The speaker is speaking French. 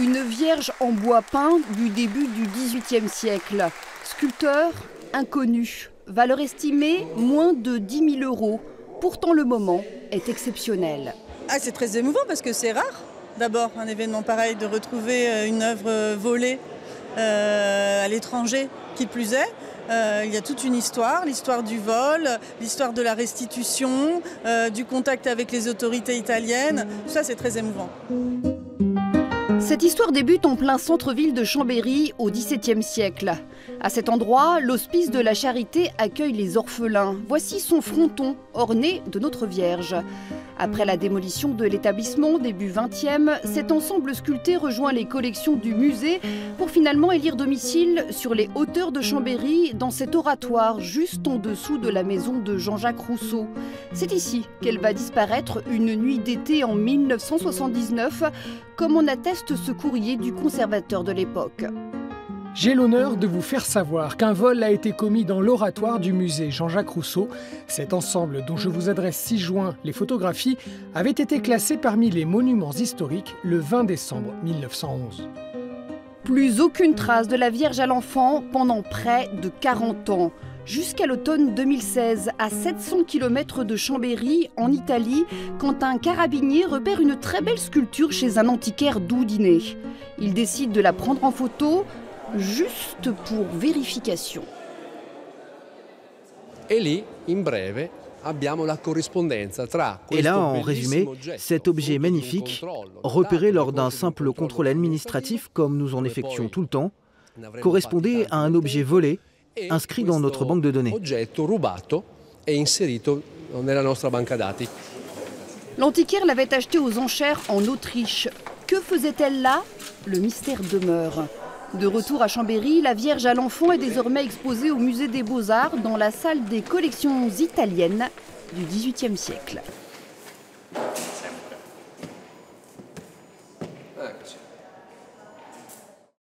Une vierge en bois peint du début du XVIIIe siècle. Sculpteur inconnu. Valeur estimée moins de 10 000 €. Pourtant le moment est exceptionnel. C'est très émouvant parce que c'est rare. D'abord un événement pareil, de retrouver une œuvre volée à l'étranger qui plus est. Il y a toute une histoire, l'histoire du vol, l'histoire de la restitution, du contact avec les autorités italiennes. Tout ça c'est très émouvant. Cette histoire débute en plein centre-ville de Chambéry au XVIIe siècle. À cet endroit, l'hospice de la Charité accueille les orphelins. Voici son fronton orné de notre Vierge. Après la démolition de l'établissement début XXe, cet ensemble sculpté rejoint les collections du musée pour finalement élire domicile sur les hauteurs de Chambéry dans cet oratoire juste en dessous de la maison de Jean-Jacques Rousseau. C'est ici qu'elle va disparaître une nuit d'été en 1979, comme en atteste ce courrier du conservateur de l'époque. J'ai l'honneur de vous faire savoir qu'un vol a été commis dans l'oratoire du musée Jean-Jacques Rousseau. Cet ensemble, dont je vous adresse 6 juin les photographies, avait été classé parmi les monuments historiques le 20 décembre 1911. Plus aucune trace de la Vierge à l'enfant pendant près de 40 ans. Jusqu'à l'automne 2016, à 700 km de Chambéry, en Italie, quand un carabinier repère une très belle sculpture chez un antiquaire d'Udine. Il décide de la prendre en photo, juste pour vérification. Et là, en résumé, cet objet magnifique, repéré lors d'un simple contrôle administratif comme nous en effectuons tout le temps, correspondait à un objet volé inscrit dans notre banque de données. L'antiquaire l'avait acheté aux enchères en Autriche. Que faisait-elle là? Le mystère demeure. De retour à Chambéry, la Vierge à l'enfant est désormais exposée au musée des Beaux-Arts dans la salle des collections italiennes du XVIIIe siècle.